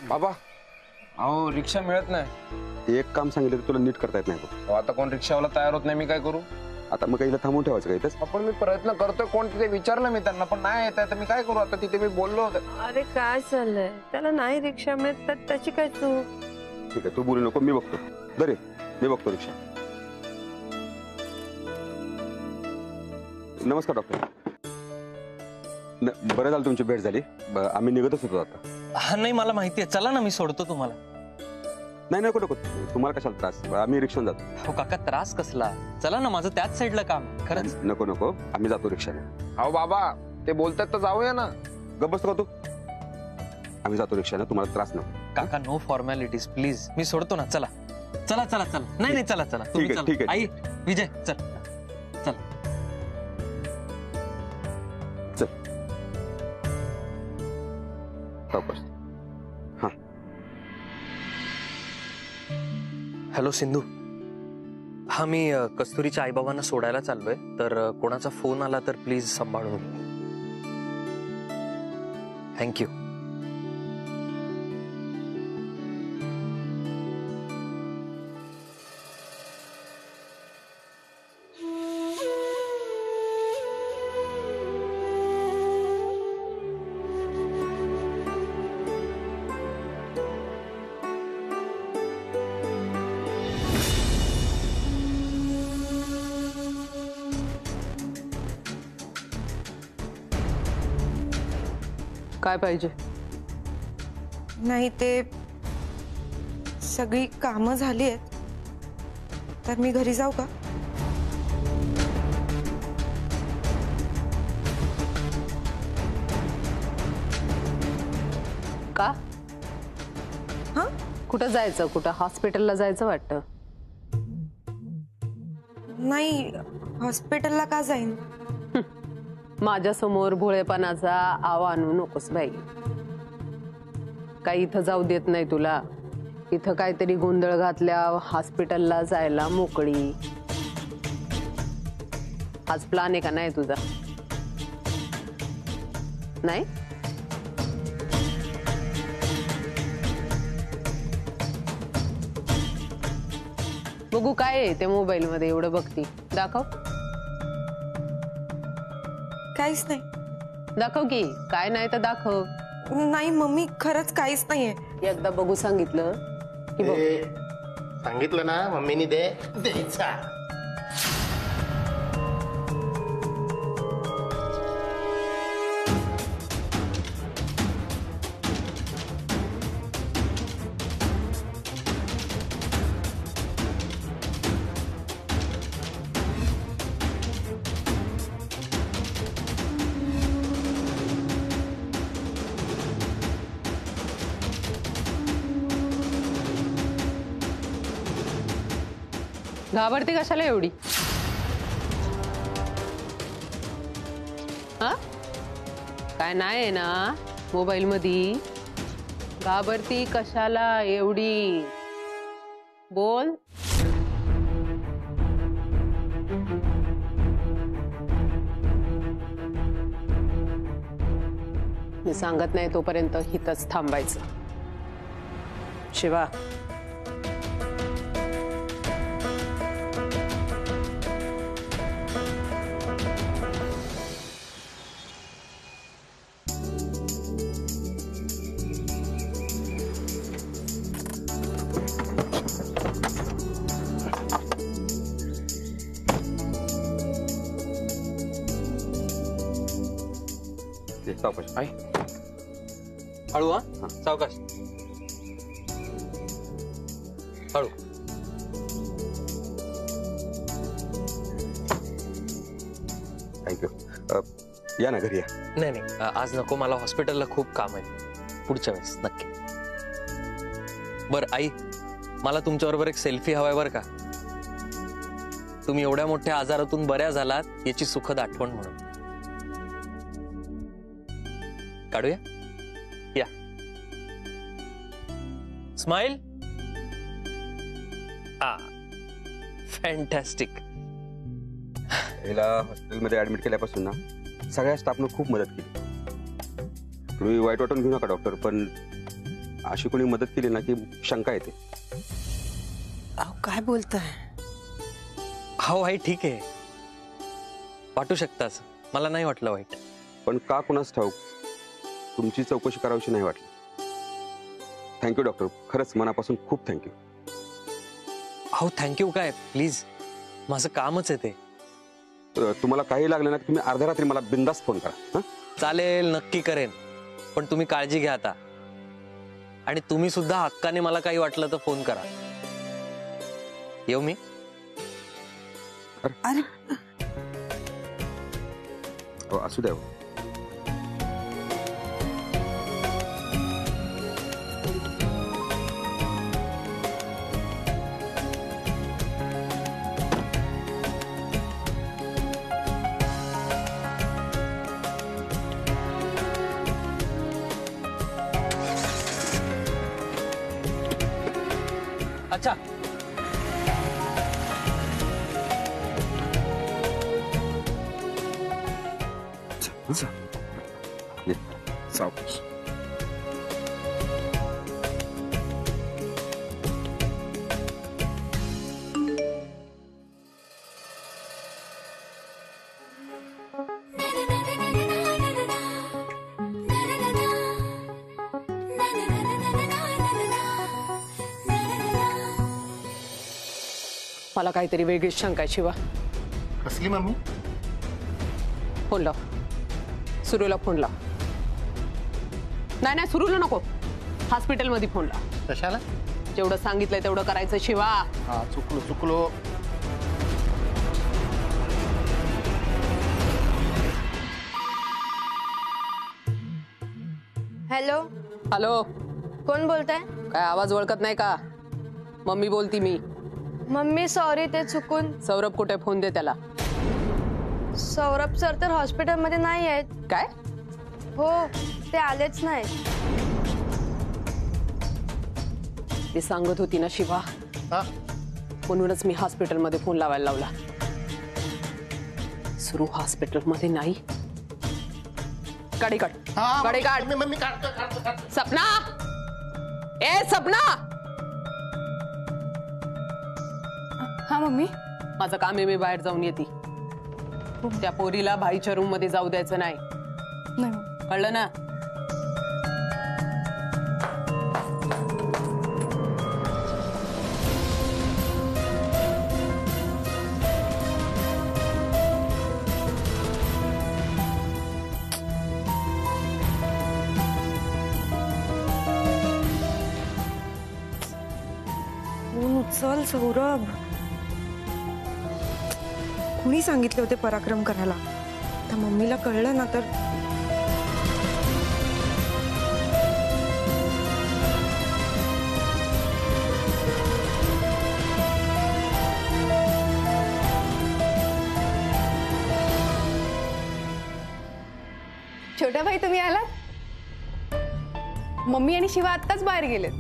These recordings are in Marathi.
बाबा अहो रिक्षा मिळत नाही. एक काम सांगितलं तुला नीट करता येत नाही. आता कोण रिक्षावाला तयार होत नाही, मी काय करू? आता मग काही थांबून ठेवायचं काही तर. आपण मी प्रयत्न करतोय, कोण तिथे विचारलं मी त्यांना, पण नाही येत आहे. तर मी काय करू आता? तिथे मी बोललो होतो. अरे काय चाललंय? त्याला नाही रिक्षा मिळत तर त्याची काय चूक? ठीक आहे, तू बोलू नको, मी बघतो. बरे मी बघतो रिक्षा. नमस्कार डॉक्टर. बरं झालं तुमची भेट झाली. आम्ही निघतच होतो आता. हा नाही मला माहिती आहे, चला ना मी सोडतो तुम्हाला. नाही नको नको, तुम्हाला कशाला त्रास? आम्ही रिक्षाने जातो. हो काका त्रास कसला, चला ना, माझं त्याच साईडला काम खरंच. नको नको, आम्ही जातो रिक्षाने. अहो बाबा ते बोलतात तर जाऊया ना. गप्प बसतो का तू? आम्ही जातो रिक्षाने, तुम्हाला त्रास नको. काका नो फॉर्मॅलिटीज प्लीज, मी सोडतो ना. चला चला चला चला. नाही नाही चला चला ठीक आहे, ठीक आहे. आई विजय चल चल चल. सावकाश. हा हॅलो सिंधू. हा मी कस्तुरीच्या आईबाबांना सोडायला चाललोय, तर कोणाचा फोन आला तर प्लीज सांभाळून घे. थँक्यू. काय पाहिजे? नाही ते सगळी कामं झाली आहेत, तर मी घरी जाऊ का? का? हा? कुठं जायचं? कुठं हॉस्पिटलला जायचं वाटतं? नाही, हॉस्पिटलला का जाईन? माझ्या समोर भोळेपणाचा आवा आणू नकोस बाई. काही इथं जाऊ देत नाही तुला. इथं काहीतरी गोंधळ घातल्या हॉस्पिटलला जायला मोकळी. आज प्लान आहे का नाही तुझा? नाही? बघू काय आहे ते मोबाईल मध्ये एवढं बघती. दाखव. काहीच नाही. दाखव की. काय नाही तर दाखव. नाही मम्मी, खरंच काहीच नाहीये. एकदा बघू सांगितलं की बघ. सांगितलं ना मम्मीनी दे द्यायचा. घाबरते कशाला एवढी? हा? काय नाही ना मोबाईल मध्ये? घाबरती कशाला एवढी? बोल. मी सांगत नाही तोपर्यंत हितच थांबायचं. शिवा, सावकाश. आई हळू. हा सावकाश. हळू. थँक्यू. या ना घरी या. नाही नाही आज नको, मला हॉस्पिटलला खूप काम आहे. पुढच्या वेळेस नक्की. बरं आई, मला तुमच्याबरोबर एक सेल्फी हवाय बरं का. तुम्ही एवढ्या मोठ्या आजारातून बऱ्या झालात याची सुखद आठवण म्हणून. काढूया? या. स्माइल. फॅन्टॅस्टिक. हिला हॉस्पिटलमध्ये ऍडमिट केल्यापासून ना सगळ्या स्टाफनं खूप मदत केली. तुम्ही वाईट वाटून घेऊ नका डॉक्टर, पण अशी कोणी मदत केली ना की शंका येते. अहो काय बोलताय? हो आई ठीक आहे, वाटू शकताच, मला नाही वाटलं वाईट. पण का कुणास ठाऊक तुमची चौकशी करावीशी नाही वाटली. थँक्यू डॉक्टर, खरंच मनापासून खूप थँक्यू. हो थँक्यू काय, प्लीज, माझं कामच आहे ते. तुम्हाला काही लागलं ना तुम्ही अर्ध्या रात्री मला बिंदास फोन करा. हं? चालेल, नक्की करेन, पण तुम्ही काळजी घ्या आता. आणि तुम्ही सुद्धा हक्काने मला काही वाटलं तर फोन करा. येऊ मी? अरे असू द्या. अच्छा, सावकाश. मला काहीतरी वेगळीच शंका आहे शिवा. कसली मम्मी? फोन लाव, सुरूला फोन लाव. नाही नाही, सुरूला नको, हॉस्पिटलमध्ये फोन लाव. कशाला? जेवढं सांगितलंय तेवढं करायचं शिवा. हा चुकलो. हॅलो, हॅलो, कोण बोलताय? काय आवाज ओळखत नाही का? मम्मी बोलती मी. मम्मी सॉरी, ते चुकून. सौरभ कुठे? फोन दे त्याला. सौरभ सर तर हॉस्पिटलमध्ये नाही आहेत. काय? हो, ते आलेच नाही. ती सांगत होती ना शिवा, हा म्हणूनच मी हॉस्पिटलमध्ये फोन लावायला लावला. सुरू हॉस्पिटलमध्ये नाही. गाडी काढ, हा, गाडी काढ. मम्मी काढतो. सपना, ए सपना. हा मम्मी. माझं काम आहे, मी बाहेर जाऊन येते. त्या पोरीला भाईच्या रूम मध्ये जाऊ द्यायचं नाही, कळलं ना? चल सौरभ, कुणी सांगितले होते पराक्रम करायला? त्या मम्मीला कळलं ना तर. छोटा भाई तुम्ही आलात? मम्मी आणि शिवा आत्ताच बाहेर गेलेत.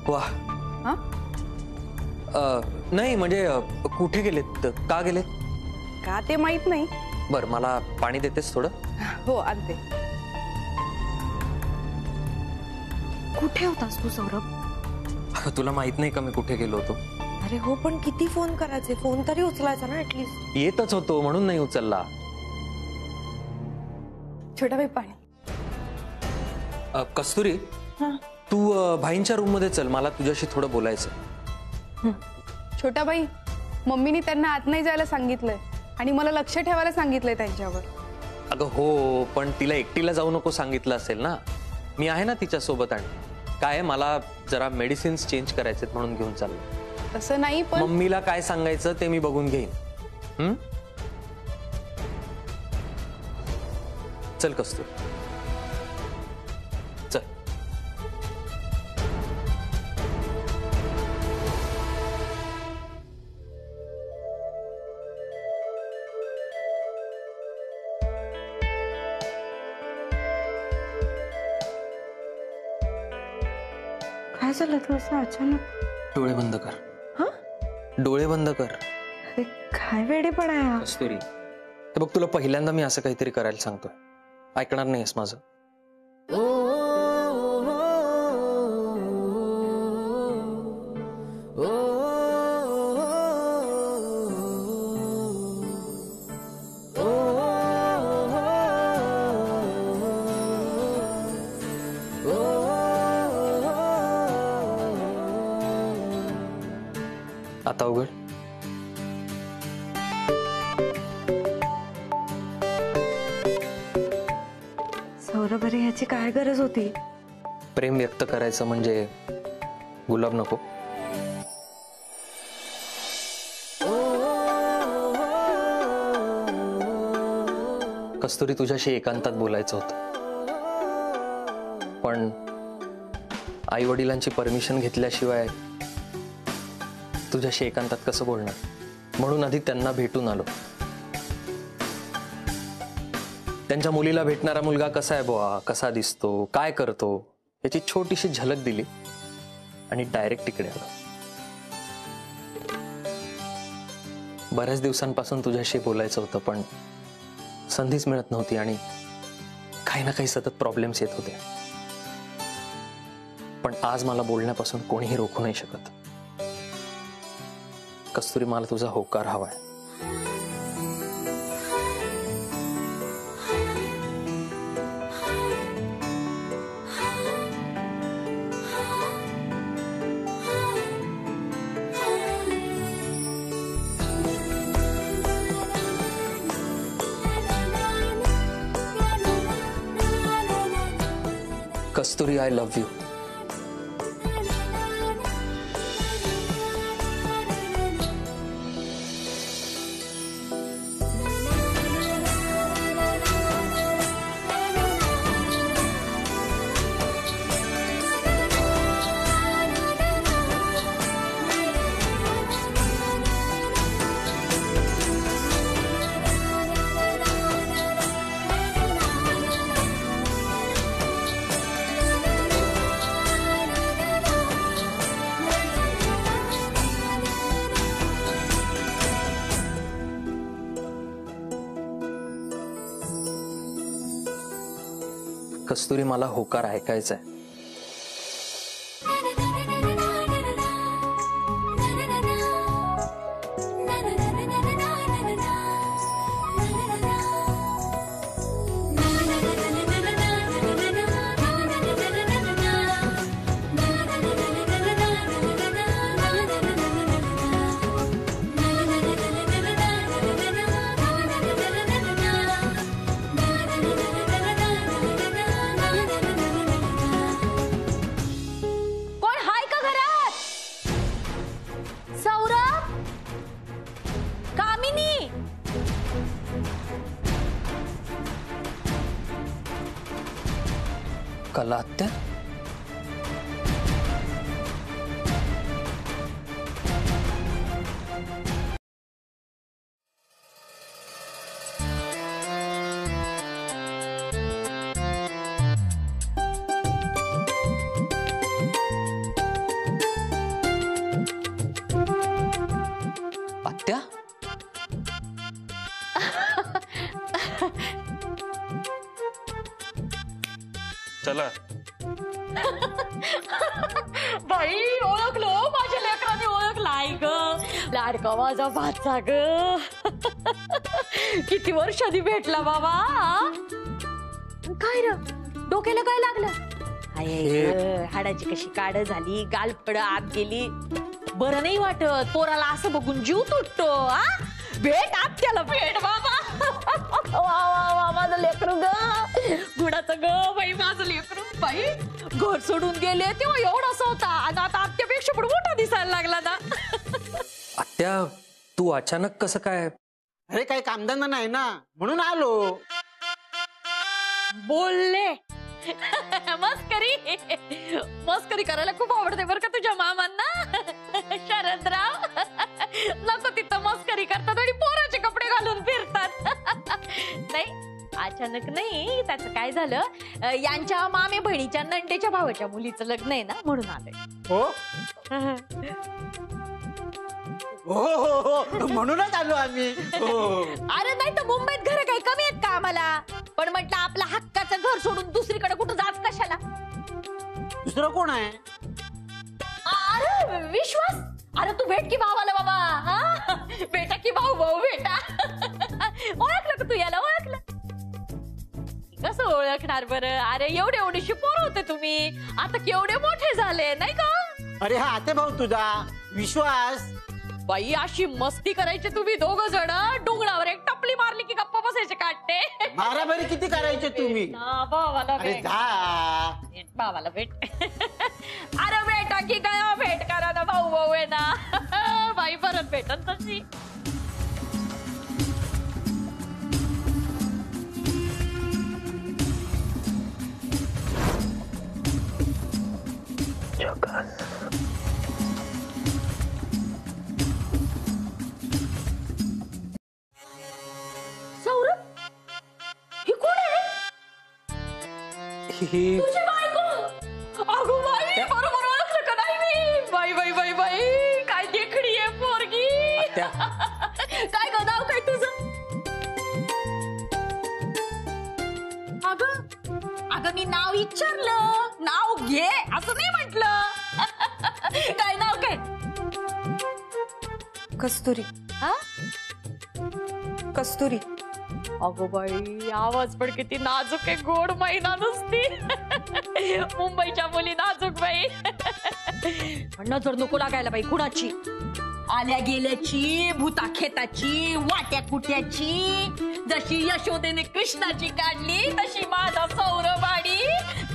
वाह. हा? नाही म्हणजे कुठे गेलेत, का गेलेत? का ते माहित नाही. बर, मला पाणी देतेस थोडं? हो आणते. कुठे होतास तू सौरभ? अगं, तुला माहित नाही का मी कुठे गेलो होतो? अरे हो, पण किती फोन करायचे? फोन तरी उचलायचा ना ऍटलीस्ट. येतच होतो म्हणून नाही उचलला. छोटा भाई पाणी. कस्तुरी, तू भाईंच्या रूम मध्ये चल, मला तुझ्याशी थोडं बोलायचं. छोटा भाई, मम्मीने त्यांना आत नाही जायला सांगितलंय आणि मला लक्ष ठेवायला सांगितलंय त्यांच्यावर. अगं हो, पण तिला एकटीला जाऊ नको सांगितलं असेल ना. मी आहे ना तिच्या सोबत. आणि काय, मला जरा मेडिसिन्स चेंज करायचे म्हणून घेऊन चाललो. तसं नाही, पण मम्मीला काय सांगायचं ते मी बघून घेईन. चल कस्तुरी, चल. काय झालं तू असं अचानक? डोळे बंद कर. हा? डोळे बंद कर. अरे काय वेडेपणा आहे हा? कस्तुरी, हे बघ, तुला पहिल्यांदा मी असं काहीतरी करायला सांगतोय, ऐकणार नाहीस माझं? आता उघड. सौरभ, अरे ह्याची काय गरज होती? प्रेम व्यक्त करायचं म्हणजे गुलाब नको? कस्तुरी, तुझ्याशी एकांतात बोलायचं होतं, पण आई वडिलांची परमिशन घेतल्याशिवाय तुझ्याशी एकांतात कसं बोलणार, म्हणून आधी त्यांना भेटून आलो. त्यांच्या मुलीला भेटणारा मुलगा कसा आहे बुवा, कसा दिसतो, काय करतो याची छोटीशी झलक दिली आणि डायरेक्ट तिकडे आलो. बऱ्याच दिवसांपासून तुझ्याशी बोलायचं होतं, पण संधीच मिळत नव्हती आणि काही ना काही सतत प्रॉब्लेम्स येत होते. पण आज मला बोलण्यापासून कोणीही रोखू नाही शकत. कस्तुरी, मला तुझा होकार हवाय. कस्तुरी, आय लव्ह यू. कस्तुरी, मला होकार ऐकायचा आहे. कला आत्या, आत्या, चला. बाई, ओळखलो, माझ्या लेकरांनी ओळखलाय ग. लाडका माझा भाचा ग. किती वर्षांनी भेटला बाबा. काय र, डोक्याला काय लागलं? हाडाची कशी काढ झाली, गालफड आत गेली. बरं नाही वाटत, पोराला असं बघून जीव तुटतो. भेट आत्याला, भेट बाबा. वा वा वा, माझं लेकरू ग, गुडाचं ग बाई, माझं लेकरू. बाई, घर सोडून गेले तेव्हा एवढासा होता, आणि आता आत्यापेक्षा पण मोठा दिसायला लागला ना. आत्या, तू अचानक कसं काय? अरे काही कामधंदा नाही ना, म्हणून आलो. बोलले. मस्करी मस्करी करायला खूप आवडते बरं का तुझ्या मामांना. शरदराव, नको तिथं मस्करी करतात आणि पोराचे कपडे घालून फिरतात. नाही, अचानक नाही, त्याचं काय झालं, यांच्या मामे बहिणीच्या नंटेच्या भावाच्या मुलीचं लग्न आहे ना, म्हणून आलंय. हो हो हो हो, म्हणूनच आलो आम्ही. अरे नाही तर मुंबईत घर काही कमी आहेत का आम्हाला? पण म्हटलं आपलं हक्काचं घर सोडून दुसरीकडे कुठं जात कशाला? दुसरं कोण आहे? अरे विश्वास, अरे तू भेट की भावाला बाबा. बेटा की भाऊ, भाऊ बेटा. ओळखलं का तू याला? ओळखलं? कसं ओळखणार बरं? अरे एवढे एवढे पोर होते तुम्ही, आता केवढे मोठे झाले नाही का? अरे हा आते भाऊ तुझा विश्वास. बाई अशी मस्ती करायची तुम्ही दोघ जण, डोंगरावर एक टपली मारली की गप्पा बसायचे काटते. मारामारी किती करायचे तुम्ही? भावाला अरे भेट, जा. भावाला भेट. अरे बेटा की काय भेट करा ना, भाऊ भाऊ आहे ना. बाई परत भेटन तशी. सौरभ, ही कोण आहे? ही तुझी बायको. अगो बाई, बरोबर ओळखलं का नाही मी? बाई बाई बाई बाई, काय देखणी आहे पोरगी. आत्या. काय ग, नाव काय तुझं? अगं मी नाव विचारलं, नाव घे असं नाही म्हटलं. काय नाव काय? कस्तुरी. हा? कस्तुरी. अगो बाई, आवाज पण किती नाजूक आहे, गोड महिना नुसती. मुंबईच्या मुली नाजूक बाई. पण नजर नको लागायला बाई कुणाची. आल्या गेल्याची, भूता खेताची, वाट्या कुट्याची. जशी यशोदेने कृष्णाची काढली, तशी माझा सौरभाडी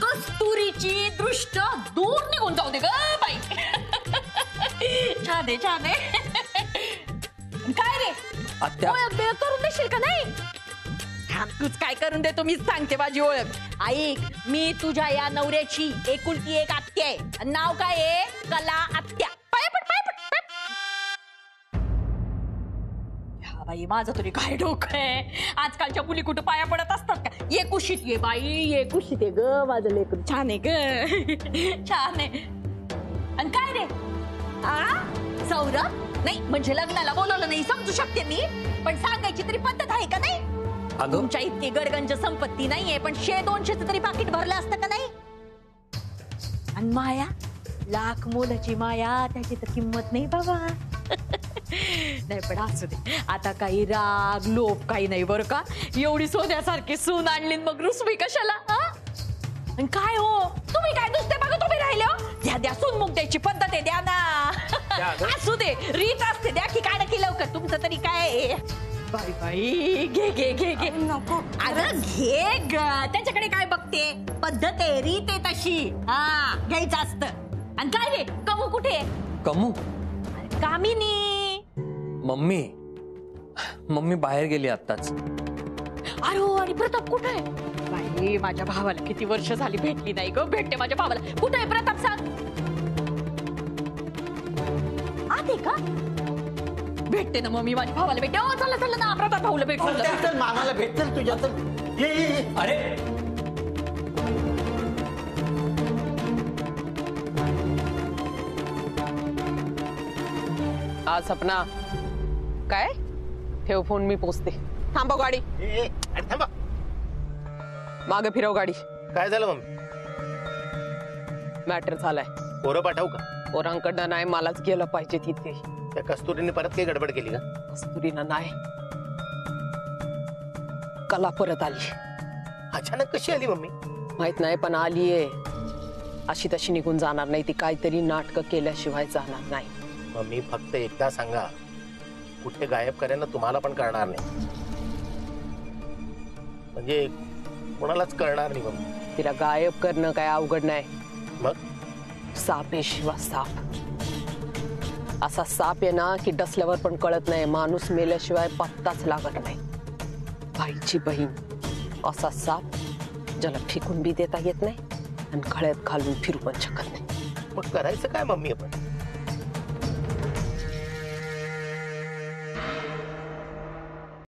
कस्तुरीची दृष्ट दूर निघून जाऊ दे ग बाई. छान आहे, छान आहे. काय रे, आत्या. ओळख बिळख करून देशील का नाही? तूच काय करून देतो मी सांगते माझी ओळख. ऐक, मी तुझ्या या नवऱ्याची एकुलती एक आत्या आहे. नाव काय आहे? कला आत्या. पायपट पायपट. हा बाई, माझं तरी काय डोकं आहे. आजकालच्या मुली कुठं पाया पडत असतात का? एकुशीत ये बाई, एकुशीत आहे ग माझं लेकरू. छान आहे ग, छान आहे. आणि काय रे, सौरभ? नाही म्हणजे लग्नाला बोलवलं नाही समजू शकते मी, पण सांगायची तरी पद्धत आहे का नाही? तुमच्या इतकी गडगंज संपत्ती नाहीये, पण 100-200 तरी पाकिट भरलं असतं का नाही? आणि माया, लाख मोलाची माया, त्याची तर किंमत नाही बाबा. नाही पण असू दे, आता काही राग लोभ काही नाही बरं का. एवढी सोन्यासारखी सून आणली मग रुसवी कशाला? आणि काय हो, तुम्ही काय नुसते बघा तुम्ही राहिले हो. द्या सून मुख द्यायची पद्धत आहे, द्या ना. असू दे, रीत असते, द्या की काढ की लवकर. तुमचं तरी काय. बाई बाई, घे घे घे घे. नको. अगं घे ग, त्याच्याकडे काय बघते? पद्धत आहे, रीत आहे तशी. हा, घ्यायचं असतं. आणि काय रे, कमू कुठे? कमू? कामिनी. मम्मी, मम्मी बाहेर गेली आत्ताच. अरे, आणि प्रताप कुठे आहे? बाई, माझ्या भावाला किती वर्ष झाली भेटली नाही ग. भेटते माझ्या भावाला. कुठे आहे प्रताप सांग. आते का? भेटते ना मम्मी माझ्या भावाला भेटते. ओ चला चला ना, प्रताप भाऊला भेटतो. मामाला भेटल तुझ्या तर. ये. अरे आज सपना काय ठेव फोन, मी पोचते. थांबव गाडी, अरे थांबा. मागे फिरव गाडी. काय झालं मम्मी? मॅटर झालाय. पोरं पाठवू का? पोरांकडनं नाही, मलाच गेलं पाहिजे तिथे. त्या कस्तुरीने परत काही गडबड केली का? कस्तुरीनं नाही, कला परत आली. अचानक कशी आली मम्मी? माहित नाही, पण आलीये. अशी तशी निघून जाणार नाही ती, काहीतरी नाटक केल्याशिवाय जाणार नाही. मम्मी फक्त एकदा सांगा, कुठे गायब करेन तुम्हाला पण कळणार नाही, म्हणजे कोणालाच कळणार नाही मम्मी. तिला गायब करणं काय अवघड नाही. मग साप आहे शिवा, साप. असा साप आहे ना की डसल्यावर पण कळत नाही, माणूस मेल्याशिवाय पत्ताच लागत नाही. बाईची बहीण असा साप, ज्याला फेकून बी देता येत नाही आणि खळ्यात घालून फिरू पण शकत नाही. मग करायचं काय मम्मी आपण?